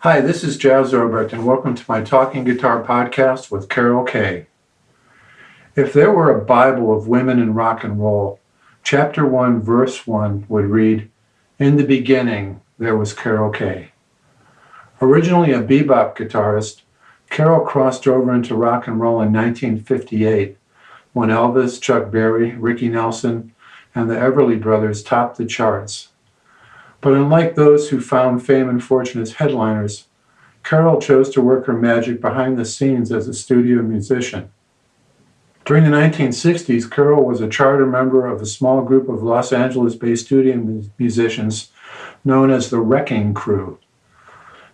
Hi, this is Jazz Robert, and welcome to my Talking Guitar podcast with Carol Kaye. If there were a Bible of women in rock and roll, chapter 1, verse 1 would read, "In the beginning, there was Carol Kaye." Originally a bebop guitarist, Carol crossed over into rock and roll in 1958 when Elvis, Chuck Berry, Ricky Nelson, and the Everly Brothers topped the charts. But unlike those who found fame and fortune as headliners, Carol chose to work her magic behind the scenes as a studio musician. During the 1960s, Carol was a charter member of a small group of Los Angeles-based studio musicians known as the Wrecking Crew.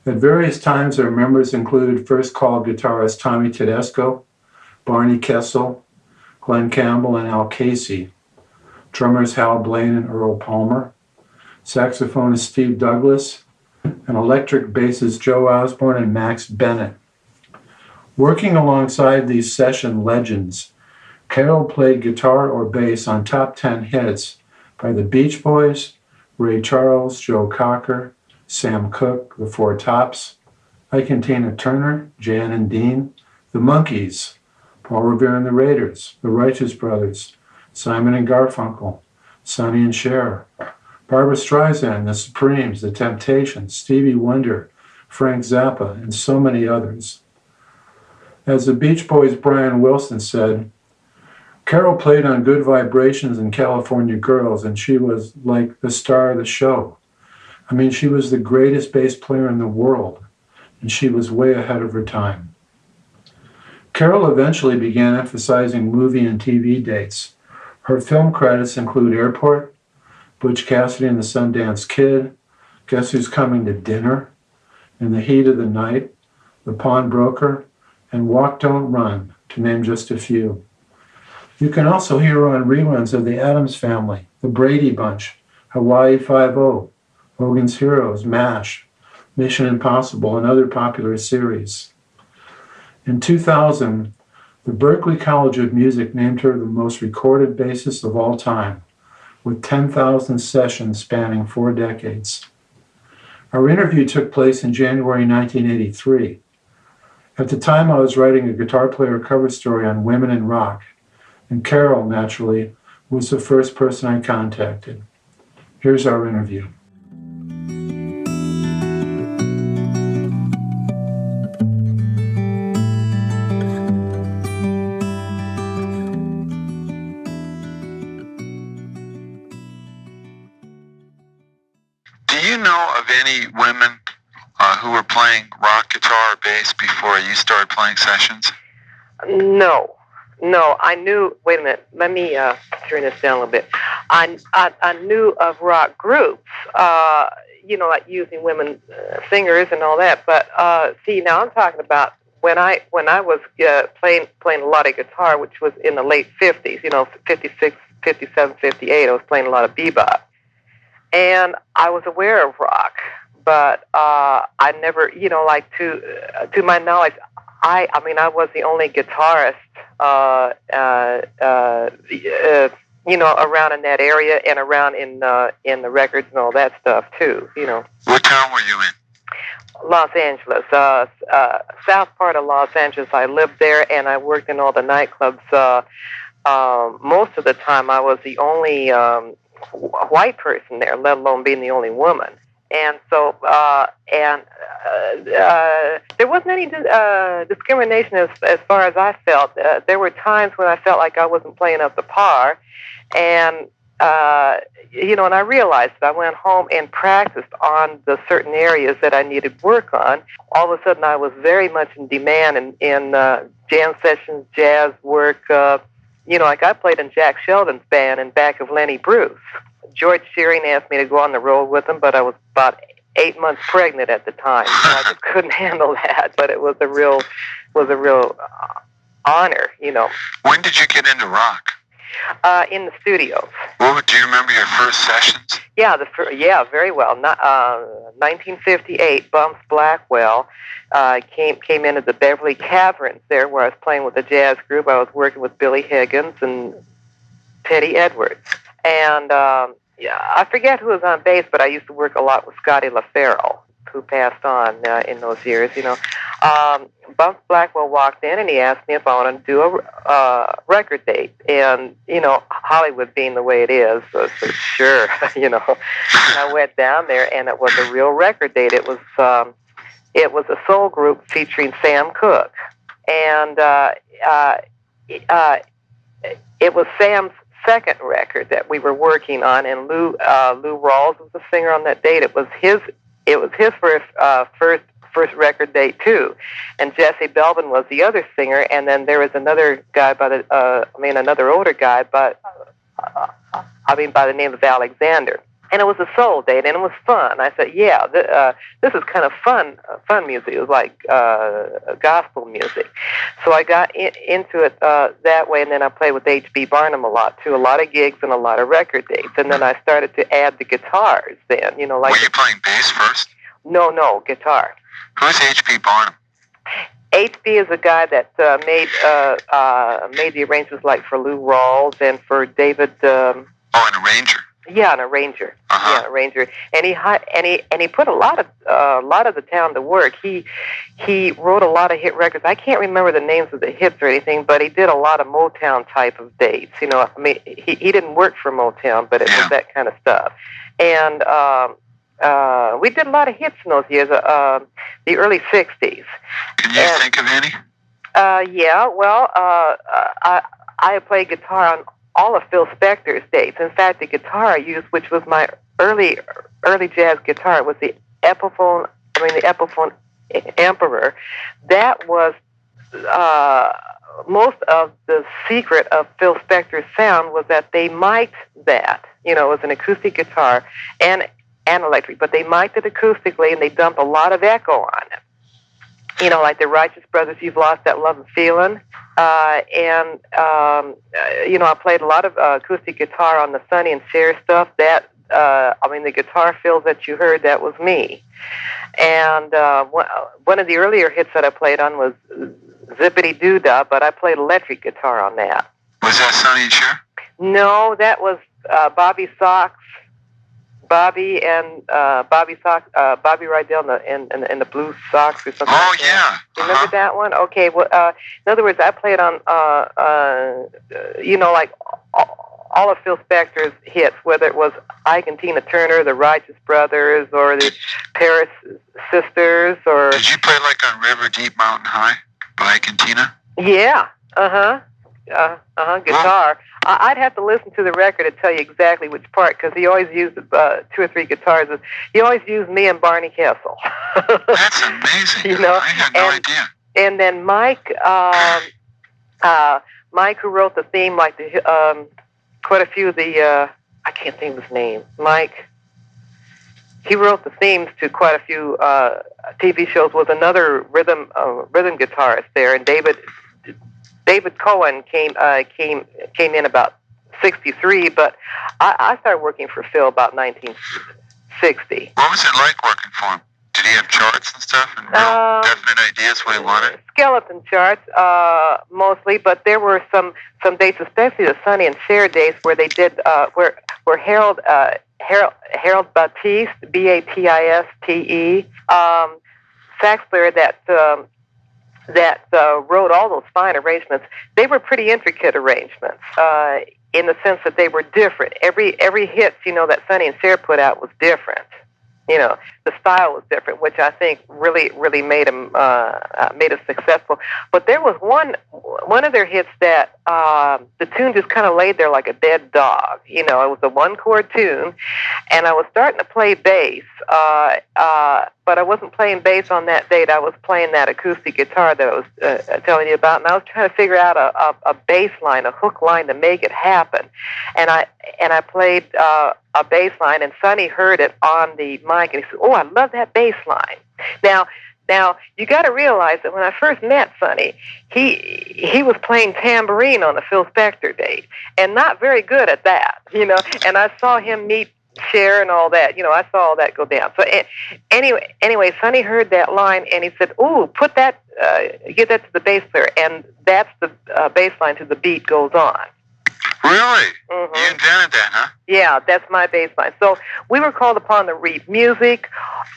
At various times, their members included first call guitarist Tommy Tedesco, Barney Kessel, Glen Campbell, and Al Casey, drummers Hal Blaine and Earl Palmer, saxophonist Steve Douglas, and electric bassist Joe Osborn and Max Bennett. Working alongside these session legends, Carol played guitar or bass on top 10 hits by the Beach Boys, Ray Charles, Joe Cocker, Sam Cooke, the Four Tops, Ike Tina Turner, Jan and Dean, the Monkees, Paul Revere and the Raiders, the Righteous Brothers, Simon and Garfunkel, Sonny and Cher, Barbra Streisand, the Supremes, the Temptations, Stevie Wonder, Frank Zappa, and so many others. As the Beach Boys' Brian Wilson said, Carol played on Good Vibrations and California Girls, and she was like the star of the show. I mean, she was the greatest bass player in the world, and she was way ahead of her time. Carol eventually began emphasizing movie and TV dates. Her film credits include Airport, Butch Cassidy and the Sundance Kid, Guess Who's Coming to Dinner, In the Heat of the Night, The Pawnbroker, and Walk Don't Run, to name just a few. You can also hear her on reruns of The Addams Family, The Brady Bunch, Hawaii Five-0, Hogan's Heroes, MASH, Mission Impossible, and other popular series. In 2000, the Berklee College of Music named her the most recorded bassist of all time, with 10,000 sessions spanning 4 decades. Our interview took place in January 1983. At the time, I was writing a guitar player cover story on women in rock, and Carol, naturally, was the first person I contacted. Here's our interview. Do you know of any women who were playing rock guitar or bass before you started playing sessions? No, I knew, wait a minute, let me turn this down a little bit. I knew of rock groups, like using women singers and all that, but see, now I'm talking about when I was playing a lot of guitar, which was in the late 50s, 56, 57, 58, I was playing a lot of bebop. And I was aware of rock, but I never, to my knowledge, I was the only guitarist, around in that area and around in the records and all that stuff too. What town were you in? Los Angeles, south part of Los Angeles. I lived there and I worked in all the nightclubs. Most of the time, I was the only white person there, let alone being the only woman. And so, there wasn't any discrimination as far as I felt. There were times when I felt like I wasn't playing up to par, and and I realized that I went home and practiced on the certain areas that I needed work on. All of a sudden, I was very much in demand in jam sessions, jazz work. Like I played in Jack Sheldon's band in back of Lenny Bruce. George Shearing asked me to go on the road with him, but I was about 8 months pregnant at the time, so I just couldn't handle that. But it was a real honor, When did you get into rock? In the studios. Do you remember your first sessions? Yeah, very well. 1958, Bumps Blackwell came into the Beverly Caverns there, where I was playing with a jazz group. I was working with Billy Higgins and Teddy Edwards. And I forget who was on bass, but I used to work a lot with Scotty LaFaro, who passed on in those years, Buff Blackwell walked in and he asked me if I wanted to do a record date. And, Hollywood being the way it is, so I said, sure, And I went down there and it was a real record date. It was a soul group featuring Sam Cooke. And it was Sam's second record that we were working on, and Lou Rawls was the singer on that date. It was his first record date too, and Jesse Belvin was the other singer, and then there was another guy another older guy, by the name of Alexander. And it was a soul date, and it was fun. I said, yeah, this is kind of fun music. It was like gospel music. So I got into it that way, and then I played with H.B. Barnum a lot, too. A lot of gigs and a lot of record dates. And then I started to add the guitars then, Were you playing bass first? No, guitar. Who's H.B. Barnum? H.B. is a guy that made the arrangements like for Lou Rawls and for David... an arranger. Yeah, an arranger. Uh-huh. Yeah, an arranger. And he put a lot of the town to work. He wrote a lot of hit records. I can't remember the names of the hits or anything, but he did a lot of Motown type of dates. He didn't work for Motown, but it was that kind of stuff. And we did a lot of hits in those years, the early '60s. Can you think of any? Yeah. Well, I played guitar on all of Phil Spector's dates. In fact, the guitar I used, which was my early jazz guitar, was the Epiphone Emperor. That was most of the secret of Phil Spector's sound was that they mic'd that. It was an acoustic guitar and electric, but they mic'd it acoustically and they dumped a lot of echo on it. Like the Righteous Brothers, You've Lost That Love and Feeling. I played a lot of acoustic guitar on the Sonny and Cher stuff. That, the guitar fills that you heard, that was me. And one of the earlier hits that I played on was Zippity Doo Dah, but I played electric guitar on that. Was that Sonny and Cher? No, that was Bobby Sox. Bobby Rydell and the Blue Sox or something. Oh, like that. yeah. Remember that one? Okay. Well, in other words, I played on, like all of Phil Spector's hits, whether it was Ike and Tina Turner, the Righteous Brothers, or the Paris Sisters, or. Did you play like on River Deep Mountain High by Ike and Tina? Yeah. Guitar. I'd have to listen to the record to tell you exactly which part, because he always used 2 or 3 guitars. He always used me and Barney Kessel. That's amazing. I had no idea. And then Mike, who wrote the theme, like quite a few of the, I can't think of his name. Mike. He wrote the themes to quite a few TV shows. Was another rhythm guitarist there, and David Cohen came in about 1963, but I started working for Phil about 1960. What was it like working for him? Did he have charts and stuff and real definite ideas what he wanted? Skeleton charts, mostly, but there were some dates, especially the Sonny and Cher days, where they did where Harold Batiste, Batiste, sax player that wrote all those fine arrangements. They were pretty intricate arrangements in the sense that they were different. Every hit, that Sonny and Cher put out was different. The style was different, which I think really made them made us successful. But there was one of their hits that the tune just kind of laid there like a dead dog. It was a 1-chord tune, and I was starting to play bass, but I wasn't playing bass on that date. I was playing that acoustic guitar that I was telling you about, and I was trying to figure out a bass line, a hook line to make it happen. And I played a bass line, and Sonny heard it on the mic, and he said, "Oh, I love that bass line." Now you got to realize that when I first met Sonny, he was playing tambourine on a Phil Spector date, and not very good at that, And I saw him meet Cher and all that, I saw all that go down. So anyway, Sonny heard that line, and he said, "Ooh, put that, get that to the bass player," and that's the bass line to "The Beat Goes On." Really? Mm-hmm. You invented that, huh? Yeah, that's my bass line. So we were called upon to read music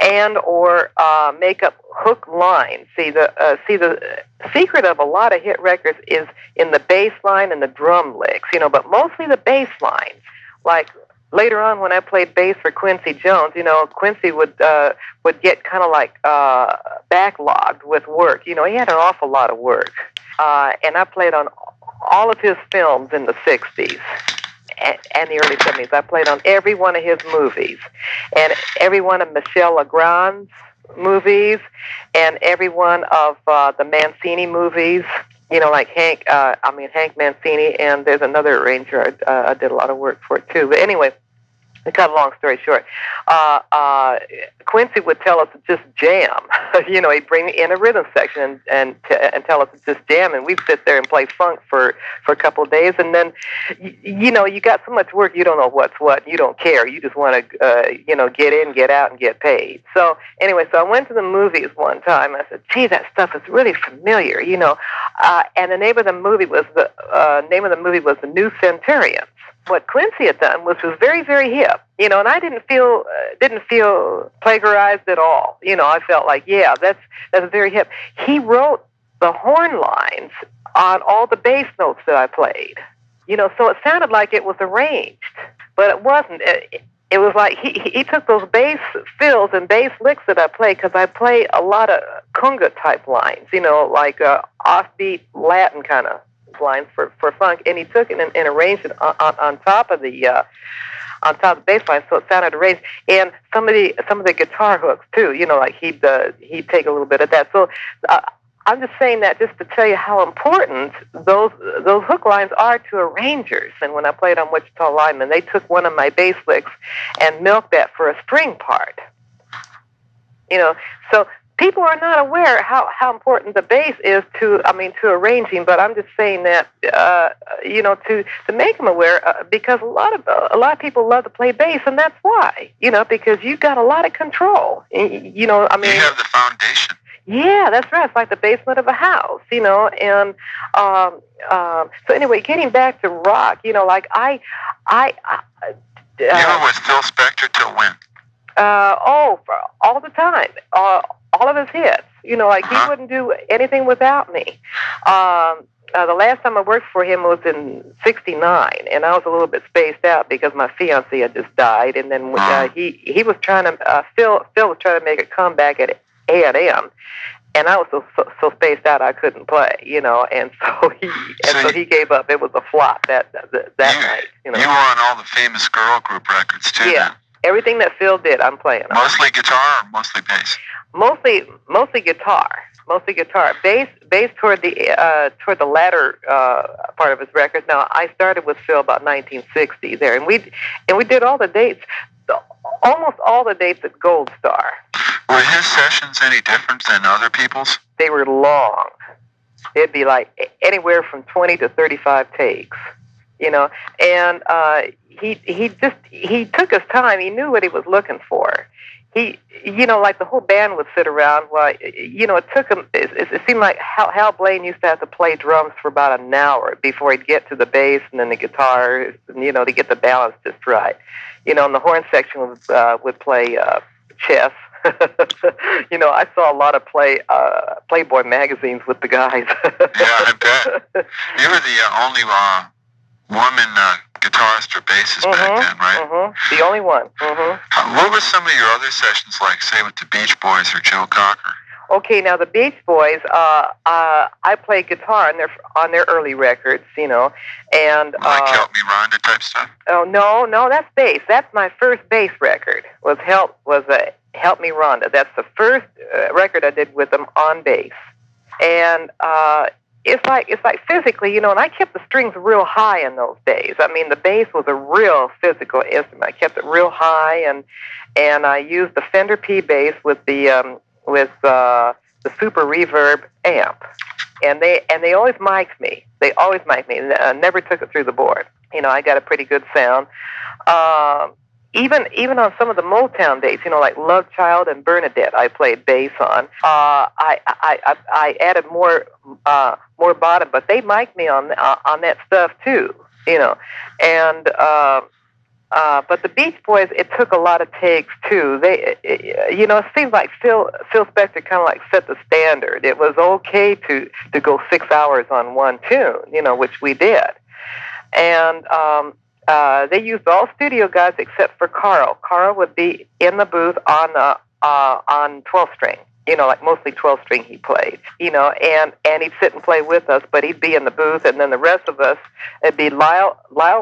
and or make up hook lines. See, the secret of a lot of hit records is in the bass line and the drum licks, but mostly the bass lines. Like later on when I played bass for Quincy Jones, Quincy would get kind of like backlogged with work. He had an awful lot of work. And I played on all of his films in the 60s. And the early 70s. I played on every one of his movies, and every one of Michel Legrand's movies, and every one of the Mancini movies. Like Hank Mancini, and there's another arranger I did a lot of work for too. But anyway, to cut a long story short, Quincy would tell us to just jam. He'd bring me in a rhythm section and tell us to just jam, and we'd sit there and play funk for a couple of days, and then, you got so much work, you don't know what's what, you don't care, you just want to, get in, get out, and get paid. So anyway, I went to the movies one time. I said, gee, that stuff is really familiar, and the name of the movie was The New Centurions. What Quincy had done was very, very hip, and I didn't feel plagiarized at all. I felt like, yeah, that's very hip. He wrote the horn lines on all the bass notes that I played, so it sounded like it was arranged, but it wasn't. It was like he took those bass fills and bass licks that I played, because I play a lot of conga type lines, like offbeat Latin kind of lines for funk, and he took it and arranged it on top of the bass line, so it sounded arranged, and some of the guitar hooks too. Like he'd take a little bit of that. So I'm just saying that just to tell you how important those hook lines are to arrangers. And when I played on Wichita Lineman, they took one of my bass licks and milked that for a string part. So people are not aware how important the bass is to arranging, but I'm just saying that to make them aware, because a lot of people love to play bass, and that's why, because you've got a lot of control. You have the foundation. Yeah, that's right. It's like the basement of a house, and so anyway, getting back to rock, like I you were with Phil Spector till when? For all the time. All of his hits, he wouldn't do anything without me. The last time I worked for him was in '69, and I was a little bit spaced out because my fiancé had just died, and then he was trying to Phil was trying to make a comeback at A&M, and I was so spaced out I couldn't play, and so he gave up. It was a flop that night. You were on all the famous girl group records too. Yeah. Then. Everything that Phil did, I'm playing on. Mostly guitar or mostly bass? Mostly guitar. Mostly guitar. Bass toward the latter part of his records. Now, I started with Phil about 1960 there, and we did all the dates, almost all the dates at Gold Star. Were his sessions any different than other people's? They were long. It'd be like anywhere from 20 to 35 takes. And he took his time. He knew what he was looking for. He, like the whole band would sit around while, it took him, it seemed like Hal Blaine used to have to play drums for about an hour before he'd get to the bass and then the guitar, to get the balance just right. And the horn section would play chess. I saw a lot of Playboy magazines with the guys. Yeah, I bet. You were the only woman guitarist or bassist back then, right? The only one. What were some of your other sessions like, say, with the Beach Boys or Joe Cocker? Okay, now the Beach Boys, I played guitar on their early records, and like Help Me Rhonda type stuff. Oh no, that's bass. That's my first bass record. Was Help Me Rhonda. That's the first record I did with them on bass, and it's like physically, and I kept the strings real high in those days. The bass was a real physical instrument. I kept it real high, and I used the Fender P bass with the Super Reverb amp, and they always mic'd me. They always mic'd me. Never took it through the board. I got a pretty good sound. Even on some of the Motown dates, like Love Child and Bernadette, I played bass on. I added more bottom, but they mic'd me on that stuff too. And but the Beach Boys, it took a lot of takes too. It seemed like Phil Spector kind of like set the standard. It was okay to go 6 hours on one tune, which we did. And they used all studio guys except for Carl. Carl would be in the booth on 12-string. Like mostly 12-string he played, and he'd sit and play with us, but he'd be in the booth, and then the rest of us, it'd be Lyle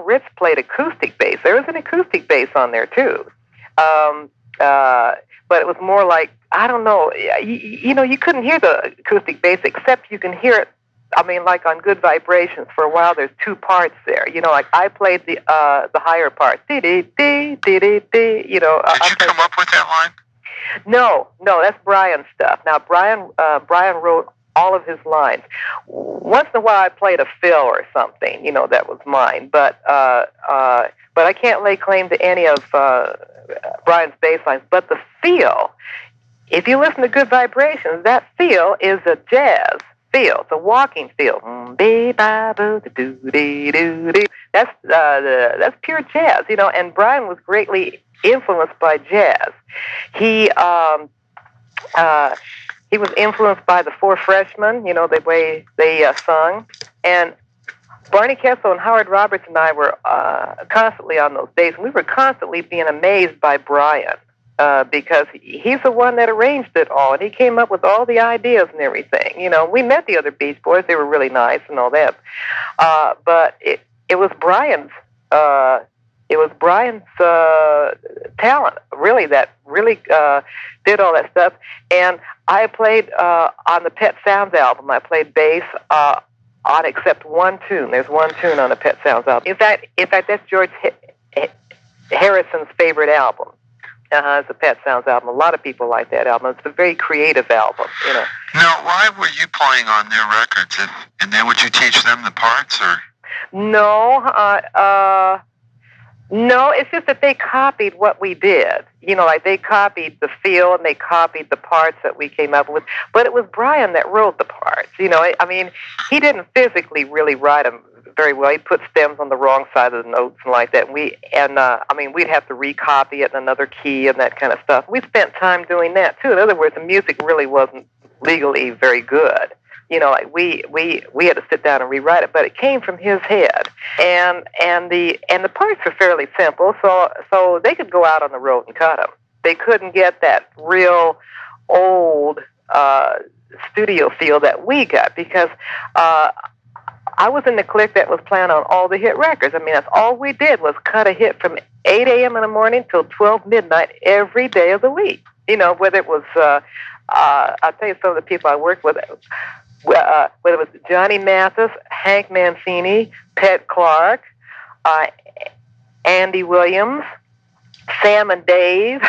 Ritz played acoustic bass. There was an acoustic bass on there, too. But it was more like, I don't know, you couldn't hear the acoustic bass, except you can hear it, like on Good Vibrations, for a while there's two parts there. Like I played the higher part. Dee-dee-dee, dee-dee-dee, Did you come up with that line? No, that's Brian's stuff. Now, Brian wrote all of his lines. Once in a while, I played a fill or something, that was mine. But I can't lay claim to any of Brian's bass lines. But the feel, if you listen to Good Vibrations, that feel is a jazz feel. It's a walking feel. That's pure jazz, And Brian was greatly influenced by jazz. He was influenced by the Four Freshmen, the way they sung. And Barney Kessel and Howard Roberts and I were constantly on those days. And we were constantly being amazed by Brian because he's the one that arranged it all. And he came up with all the ideas and everything. We met the other Beach Boys. They were really nice and all that. But it was Brian's... It was Brian's talent, really, that really did all that stuff. And I played on the Pet Sounds album. I played bass on except one tune. There's one tune on the Pet Sounds album. In fact, that's George Harrison's favorite album. It's the Pet Sounds album. A lot of people like that album. It's a very creative album, Now, why were you playing on their records? And then would you teach them the parts, or? No, it's just that they copied what we did. Like they copied the feel and they copied the parts that we came up with. But it was Brian that wrote the parts. He didn't physically really write them very well. He put stems on the wrong side of the notes and like that. We'd have to recopy it in another key and that kind of stuff. We spent time doing that too. In other words, the music really wasn't legally very good. Like we had to sit down and rewrite it, but it came from his head, and the parts were fairly simple, so they could go out on the road and cut them. They couldn't get that real old studio feel that we got because I was in the clique that was playing on all the hit records. That's all we did was cut a hit from 8 a.m. in the morning till 12 midnight every day of the week. Whether it was I'll tell you some of the people I worked with. Whether it was Johnny Mathis, Hank Mancini, Pet Clark, Andy Williams, Sam and Dave.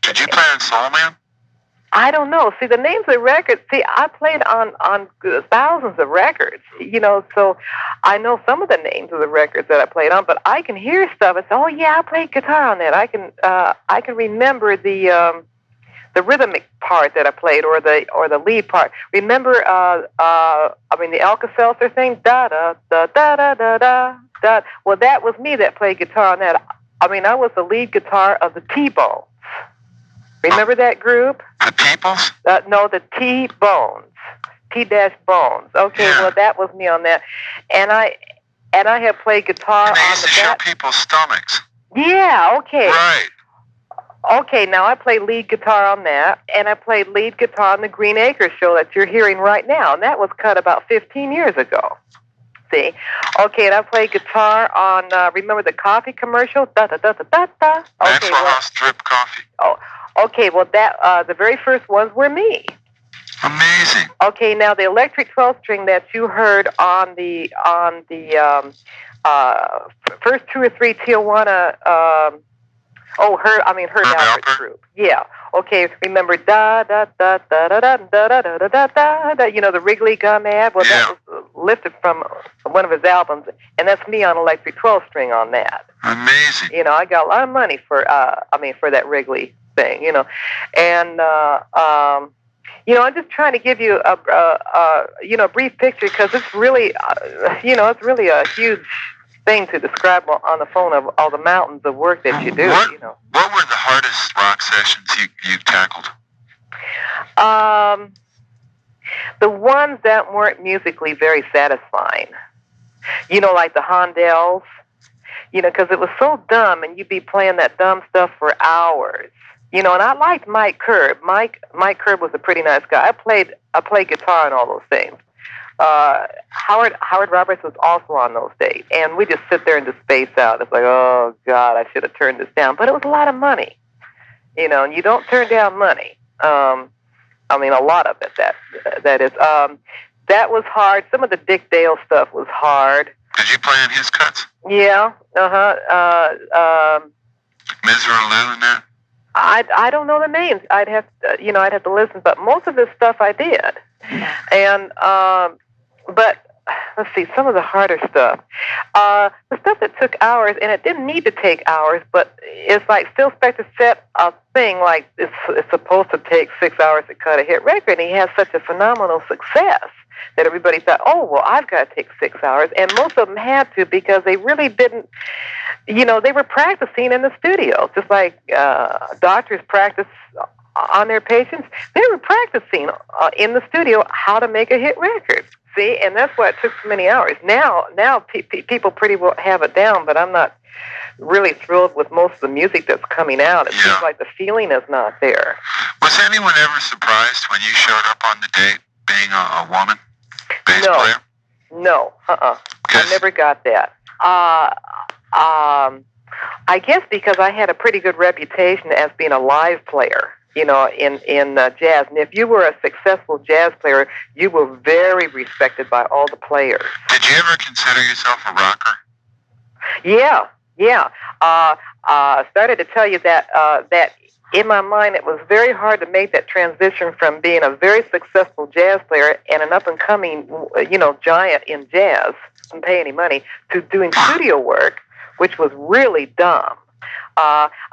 Did you play on Soul Man? I don't know. See, the names of the records, I played on thousands of records, so I know some of the names of the records that I played on, but I can hear stuff and say, oh, yeah, I played guitar on that. I can remember the rhythmic part that I played, or the lead part. Remember, the Alka-Seltzer thing, da da da da da da da da. Well, that was me that played guitar on that. I was the lead guitar of the T-Bones. Remember that group? The Peoples? No, the T-Bones. T-Bones. Okay, yeah. Well, that was me on that, and I have played guitar on the. They used to show people's stomachs. Yeah. Okay. Right. Okay, now I play lead guitar on that, and I played lead guitar on the Green Acres show that you're hearing right now, and that was cut about 15 years ago. See? Okay, and I played guitar on, remember the coffee commercial? Da-da-da-da-da-da. Maxwell House Drip Coffee. Oh, okay, well, that the very first ones were me. Amazing. Okay, now the electric 12-string that you heard on the first two or three Tijuana... her Alfred group. Yeah. Okay. Remember da da da da da da da da da da da da. The Wrigley Gum ad. Well, yeah. That was lifted from one of his albums, and that's me on electric 12-string on that. Amazing. I got a lot of money for that Wrigley thing. And I'm just trying to give you a brief picture because it's really, it's really a huge thing to describe on the phone of all the mountains of work that you do. What were the hardest rock sessions you tackled? The ones that weren't musically very satisfying. Like the Hondells. Because it was so dumb, and you'd be playing that dumb stuff for hours. And I liked Mike Curb. Mike Curb was a pretty nice guy. I played guitar and all those things. Howard Roberts was also on those days, and we just sit there and just space out. It's like, oh God, I should have turned this down, but it was a lot of money, and you don't turn down money. A lot of it. That is. That was hard. Some of the Dick Dale stuff was hard. Did you play in his cuts? Yeah. Misra Lou and that? I don't know the names. I'd have to listen, but most of this stuff I did. And but let's see, some of the harder stuff. The stuff that took hours, and it didn't need to take hours, but it's like Phil Spector set a thing like it's supposed to take 6 hours to cut a hit record, and he has such a phenomenal success that everybody thought, oh, well, I've got to take 6 hours. And most of them had to, because they really didn't, they were practicing in the studio, just like doctors practice on their patients. They were practicing in the studio how to make a hit record. See, and that's why it took so many hours. Now people pretty well have it down, but I'm not really thrilled with most of the music that's coming out. It seems like the feeling is not there. Was anyone ever surprised when you showed up on the date being a woman bass player? No, I never got that. I guess because I had a pretty good reputation as being a live player, in jazz. And if you were a successful jazz player, you were very respected by all the players. Did you ever consider yourself a rocker? Yeah. Started to tell you that in my mind, it was very hard to make that transition from being a very successful jazz player and an up-and-coming, giant in jazz, didn't pay any money, to doing studio work, which was really dumb.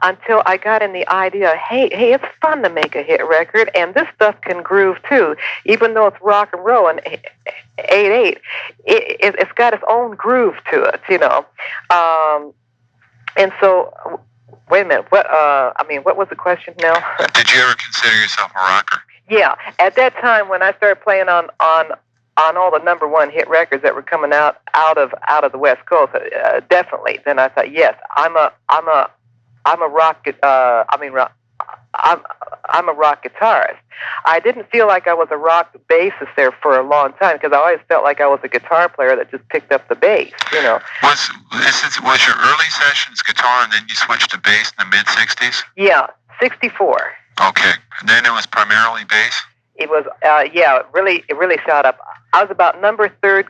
Until I got in the idea, hey, it's fun to make a hit record, and this stuff can groove too, even though it's rock and roll and 8/8. It's got its own groove to it, and so. Wait a minute. What was the question now? Did you ever consider yourself a rocker? Yeah. At that time, when I started playing on all the number one hit records that were coming out of the West Coast, definitely. Then I thought, yes, I'm a rock. I'm a rock guitarist. I didn't feel like I was a rock bassist there for a long time, because I always felt like I was a guitar player that just picked up the bass, Was your early sessions guitar, and then you switched to bass in the mid-'60s? Yeah, 64. Okay. And then it was primarily bass? It was, it really shot up. I was about number 3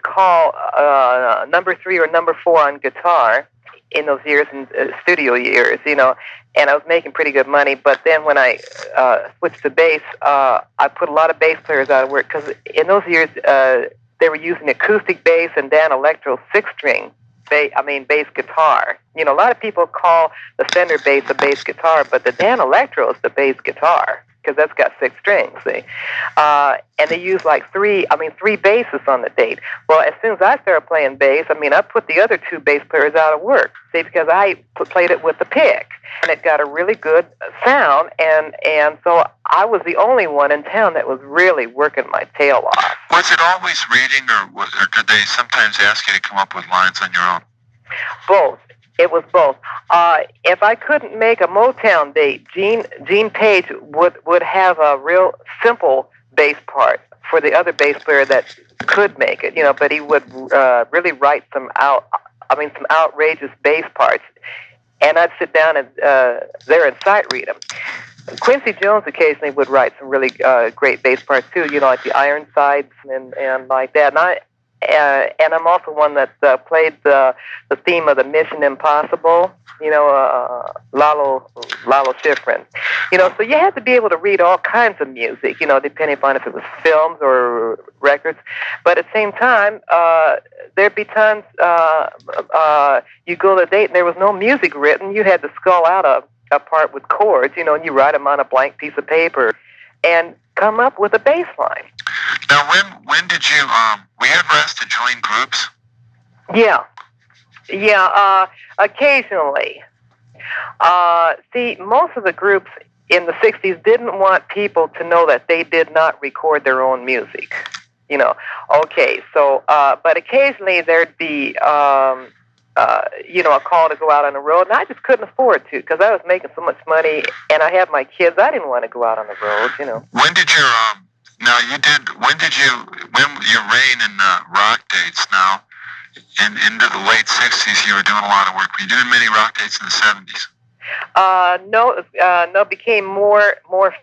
or number 4 on guitar in those years, in studio years, and I was making pretty good money. But then when I switched to bass, I put a lot of bass players out of work, because in those years they were using acoustic bass and Dan Electro 6-string bass guitar. A lot of people call the Fender bass a bass guitar, but the Dan Electro is the bass guitar, because that's got 6 strings, see? And they use like 3 basses on the date. Well, as soon as I started playing bass, I put the other 2 bass players out of work, see, because I played it with the pick, and it got a really good sound, and so I was the only one in town that was really working my tail off. Was it always reading, or did they sometimes ask you to come up with lines on your own? Both. It was both. If I couldn't make a Motown date, Gene Page would have a real simple bass part for the other bass player that could make it, but he would really write some outrageous bass parts, and I'd sit down and there and sight read them. Quincy Jones occasionally would write some really great bass parts too, like the Ironsides and like that. And I'm also one that played the theme of the Mission Impossible, Lalo Schifrin. So you had to be able to read all kinds of music, depending upon if it was films or records. But at the same time, there'd be times you go to a date and there was no music written. You had to skull out a part with chords, and you write them on a blank piece of paper and come up with a bass line. Now, when did you, were you ever asked to join groups? Yeah. Yeah, occasionally. See, most of the groups in the 60s didn't want people to know that they did not record their own music. You know, okay, so, but occasionally there'd be, a call to go out on the road, and I just couldn't afford to because I was making so much money, and I had my kids. I didn't want to go out on the road, you know. When did your, when your reign in rock dates now, into the late 60s, you were doing a lot of work. Were you doing many rock dates in the 70s? No, it became more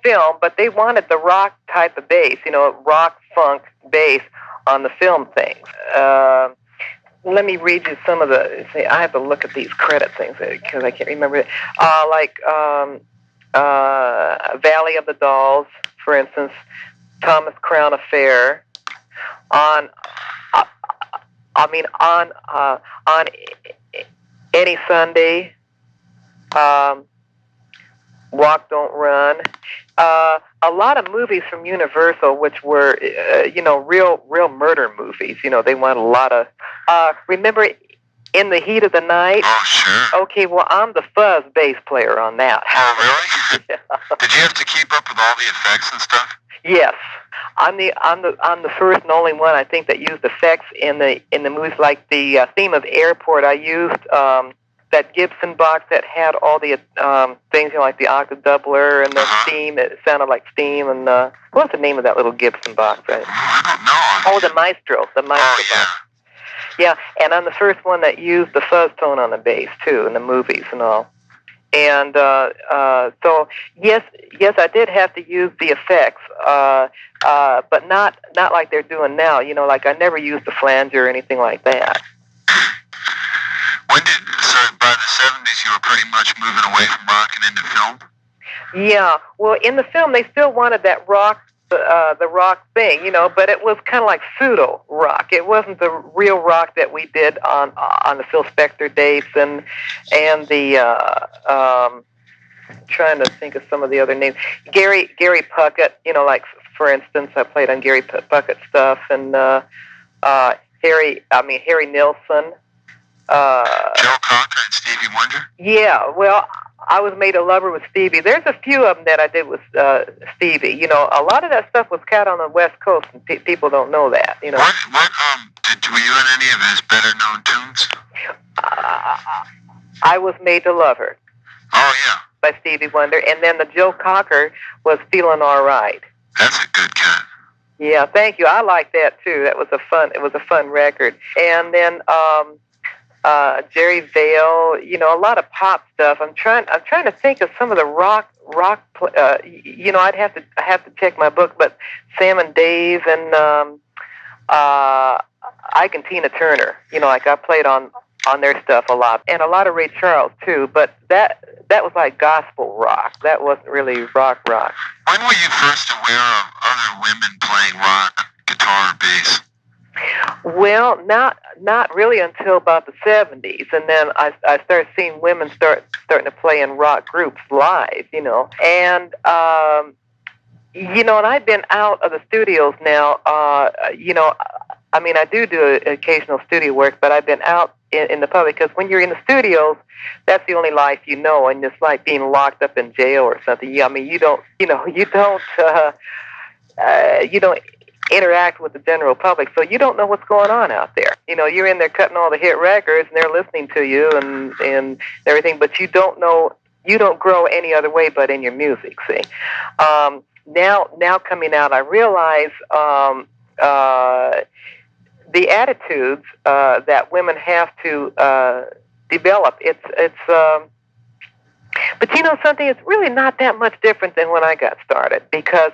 film, but they wanted the rock type of bass, rock funk bass on the film things. Let me read you some of the. See, I have to look at these credit things because I can't remember. Valley of the Dolls, for instance, Thomas Crown Affair, on Any Sunday. Walk, Don't Run. A lot of movies from Universal, which were, real murder movies. They want a lot of. Remember, In the Heat of the Night? Oh, sure. Okay, well, I'm the fuzz bass player on that. Oh, really? Yeah. Did you have to keep up with all the effects and stuff? Yes. I'm the first and only one, I think, that used effects in the movies, like the theme of Airport. I used that Gibson box that had all the things, like the octave doubler and the steam. It sounded like steam. And what's the name of that little Gibson box? Right? I don't know. Oh, the Maestro box. Yeah, and I'm the first one that used the fuzz tone on the bass too in the movies and all. And so yes, I did have to use the effects, but not like they're doing now. Like I never used the flanger or anything like that. So by the 70s, you were pretty much moving away from rock and into film? Yeah, well, in the film, they still wanted that rock, the rock thing, but it was kind of like pseudo rock. It wasn't the real rock that we did on the Phil Spector dates and the trying to think of some of the other names. Gary Puckett, like for instance, I played on Gary Puckett stuff, and Harry Nilsson. Joe Cocker and Stevie Wonder? Yeah, well, I was made a lover with Stevie. There's a few of them that I did with Stevie. A lot of that stuff was cut on the West Coast, and people don't know that. Were you in any of his better known tunes? I was made to love her. Oh yeah. By Stevie Wonder, and then the Joe Cocker was Feeling All Right. That's a good cut. Yeah, thank you. I like that too. It was a fun record. And then Jerry Vale, a lot of pop stuff. I'm trying to think of some of the rock. I'd have to check my book, but Sam and Dave and Ike and Tina Turner. Like I played on their stuff a lot, and a lot of Ray Charles too. But that was like gospel rock. That wasn't really rock. When were you first aware of other women playing rock, guitar, or bass? Well, not really until about the 70s, and then I started seeing women starting to play in rock groups live, and and I've been out of the studios now. I do occasional studio work, but I've been out in the public because when you're in the studios, that's the only life you know, and it's like being locked up in jail or something. You don't interact with the general public, so you don't know what's going on out there. You're in there cutting all the hit records, and they're listening to you and everything, but you don't grow any other way but in your music. See, now coming out, I realize the attitudes that women have to develop. But something, it's really not that much different than when I got started, because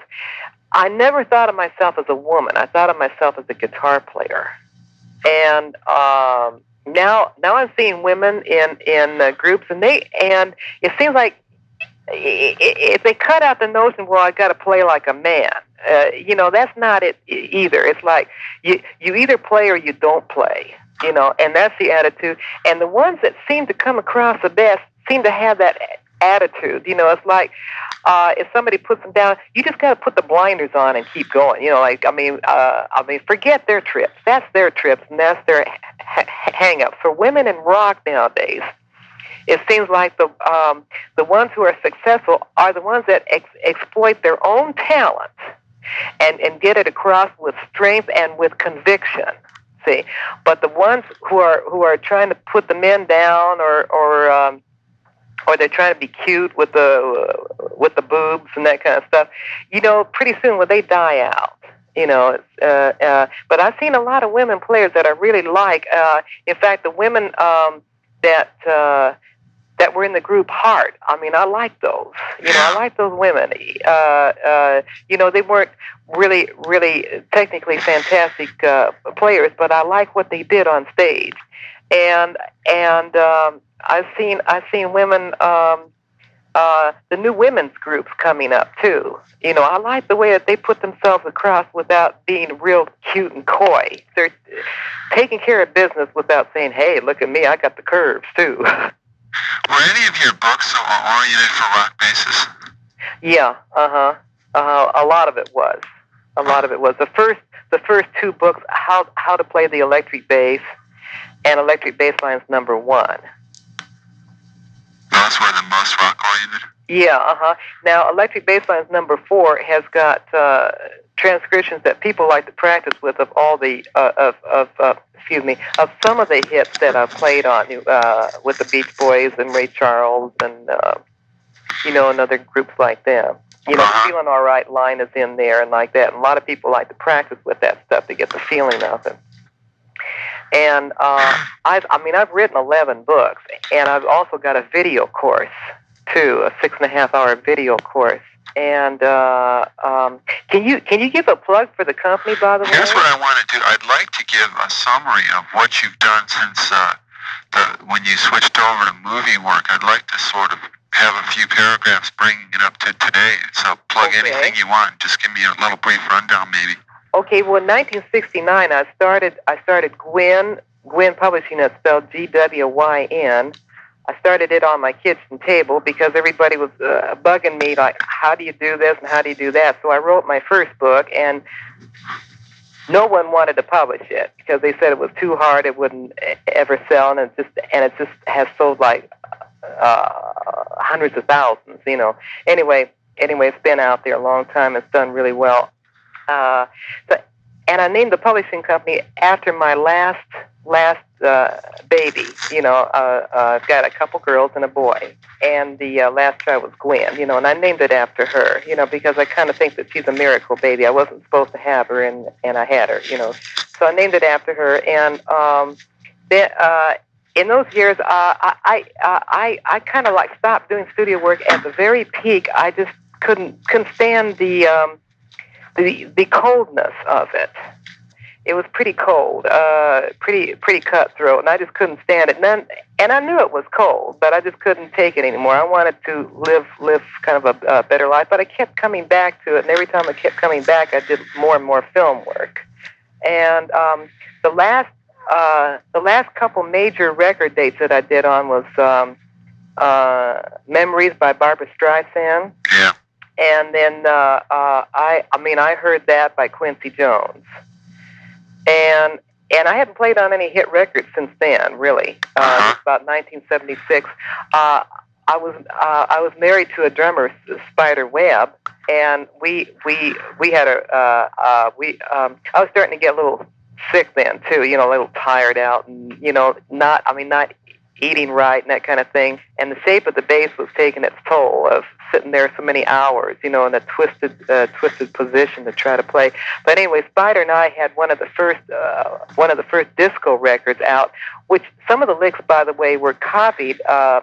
I never thought of myself as a woman. I thought of myself as a guitar player. And now I'm seeing women in groups, and it seems like if they cut out the notion, well, I got to play like a man. That's not it either. It's like you either play or you don't play. And that's the attitude. And the ones that seem to come across the best seem to have that attitude. It's like if somebody puts them down, you just got to put the blinders on and keep going. Forget their trips. That's their trips, and that's their hang-ups. For women in rock nowadays, it seems like the ones who are successful are the ones that exploit their own talent and get it across with strength and with conviction. See, but the ones who are trying to put the men down or they're trying to be cute with the boobs and that kind of stuff, pretty soon they die out. But I've seen a lot of women players that I really like. In fact, the women that were in the group Heart, I like those. I like those women. They weren't really, really technically fantastic players, but I like what they did on stage. And I've seen women, the new women's groups coming up too. I like the way that they put themselves across without being real cute and coy. They're taking care of business without saying, "Hey, look at me, I got the curves too." Were any of your books oriented for rock basses? Yeah, a lot of it was. The first two books, how to play the electric bass, and Electric Bass Lines #1. Those were the most rock oriented. Yeah, Now, Electric Bass Lines #4 has got transcriptions that people like to practice with of all the of some of the hits that I've played on with the Beach Boys and Ray Charles and and other groups like them. Feeling All Right line is in there and like that. And a lot of people like to practice with that stuff to get the feeling of it. And I've written 11 books, and I've also got a video course too, a 6.5-hour video course. And can you give a plug for the company, by the way? Here's what I want to do. I'd like to give a summary of what you've done since when you switched over to movie work. I'd like to sort of have a few paragraphs bringing it up to today. So plug anything you want. Just give me a little brief rundown, maybe. Okay. Well, in 1969, I started Gwen Publishing. That's spelled GWYN. I started it on my kitchen table because everybody was bugging me, like, how do you do this and how do you do that? So I wrote my first book, and no one wanted to publish it because they said it was too hard, it wouldn't ever sell, and it just has sold like hundreds of thousands, Anyway, it's been out there a long time. It's done really well. And I named the publishing company after my last baby. I've got a couple girls and a boy, and the last child was Gwen. And I named it after her. Because I kind of think that she's a miracle baby. I wasn't supposed to have her, and I had her. So I named it after her. And then in those years, I kind of like stopped doing studio work at the very peak. I just couldn't stand the coldness of it. It was pretty cold, pretty cutthroat, and I just couldn't stand it. And I knew it was cold, but I just couldn't take it anymore. I wanted to live kind of a better life, but I kept coming back to it, and every time I kept coming back, I did more and more film work. And the last couple major record dates that I did on was Memories by Barbra Streisand. Yeah. And then I heard that by Quincy Jones, and I hadn't played on any hit records since then. Really, about 1976. I was married to a drummer, Spider Webb, and we had I was starting to get a little sick then too. A little tired out, and not eating right and that kind of thing. And the shape of the bass was taking its toll of sitting there so many hours, in a twisted position to try to play. But anyway, Spider and I had one of the first disco records out, which some of the licks, by the way, were copied. I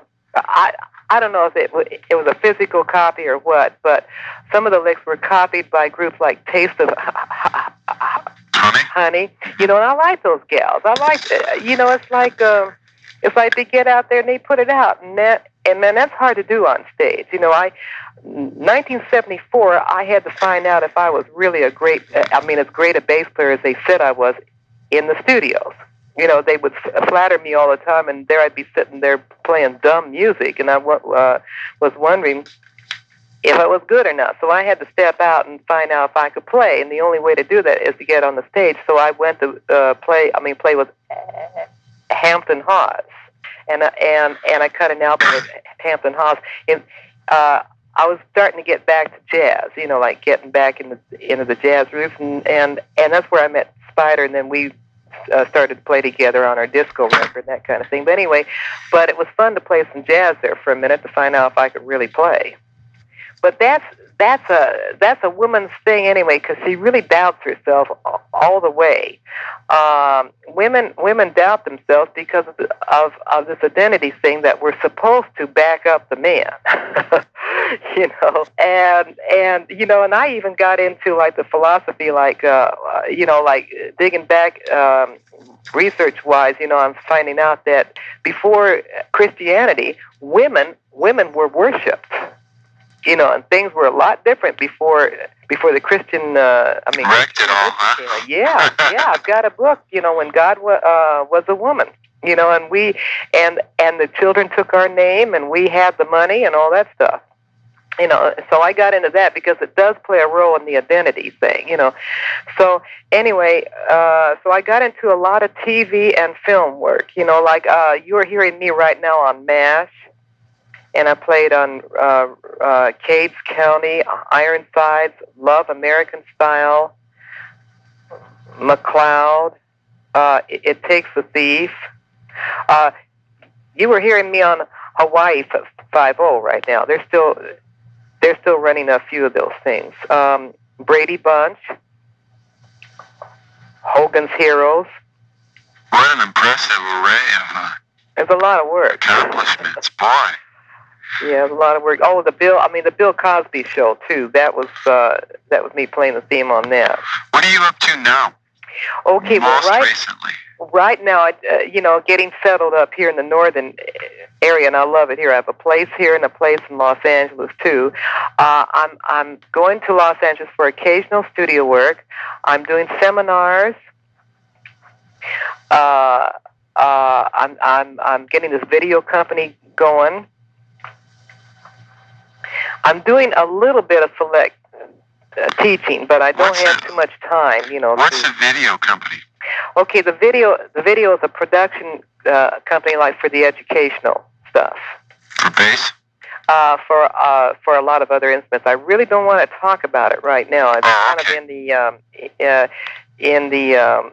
don't know if it was a physical copy or what, but some of the licks were copied by groups like Taste of Honey. And I like those gals. I like, it's like they get out there and they put it out, and man, that's hard to do on stage. 1974, I had to find out if I was really as great a bass player as they said I was in the studios. They would flatter me all the time, and there I'd be sitting there playing dumb music, and I was wondering if I was good or not. So I had to step out and find out if I could play, and the only way to do that is to get on the stage. So I went to play with Hampton Hawes, and I cut an album with Hampton Hawes. And I was starting to get back to jazz, like getting back into the jazz roots, and that's where I met Spider, and then we started to play together on our disco record, that kind of thing. But anyway, it was fun to play some jazz there for a minute to find out if I could really play. But that's a woman's thing anyway, because she really doubts herself all the way. Women doubt themselves because of this identity thing that we're supposed to back up the man, and I even got into like the philosophy, like digging back research wise. I'm finding out that before Christianity, women were worshipped. And things were a lot different before the Christian. Wrecked it all, huh? Yeah. I've got a book. When God was a woman. And we and the children took our name, and we had the money and all that stuff. So I got into that because it does play a role in the identity thing. So anyway, so I got into a lot of TV and film work. Like you are hearing me right now on MASH. And I played on Cades County, Ironsides, Love American Style, McCloud, It Takes a Thief. You were hearing me on Hawaii 5-0 right now. They're still running a few of those things. Brady Bunch, Hogan's Heroes. What an impressive array of There's a lot of work. accomplishments, boy. Yeah, a lot of work. Oh, the Bill Cosby Show too. That was me playing the theme on that. What are you up to now? Okay, Most recently. Right now, getting settled up here in the northern area, and I love it here. I have a place here and a place in Los Angeles too. I'm going to Los Angeles for occasional studio work. I'm doing seminars. I'm getting this video company going. I'm doing a little bit of select teaching, but I don't have too much time, What's a video company? Okay, the video is a production company, like for the educational stuff. For bass? For a lot of other instruments. I really don't want to talk about it right now. It's kind of in the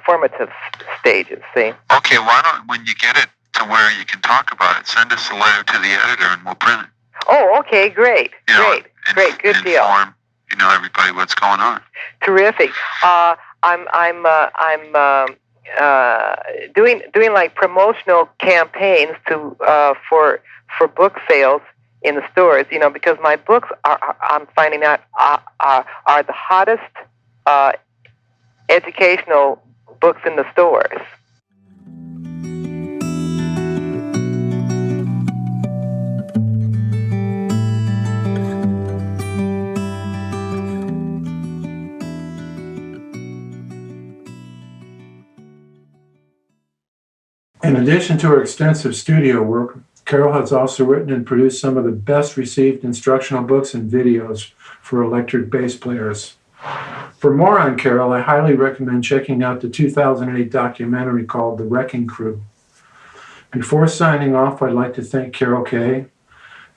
formative stages. See? Okay, why don't, when you get it to where you can talk about it, send us a letter to the editor and we'll print it. Oh, okay, great, good deal. Inform, everybody what's going on. Terrific. I'm doing like promotional campaigns to for book sales in the stores. Because my books I'm finding out are the hottest educational books in the stores. In addition to her extensive studio work, Carol has also written and produced some of the best received instructional books and videos for electric bass players. For more on Carol, I highly recommend checking out the 2008 documentary called The Wrecking Crew. Before signing off, I'd like to thank Carol Kaye,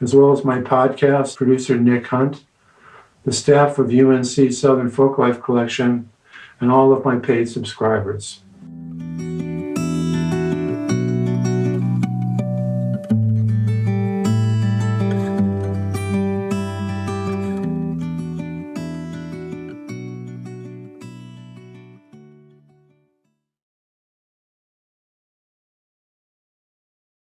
as well as my podcast producer Nick Hunt, the staff of UNC Southern Folklife Collection, and all of my paid subscribers.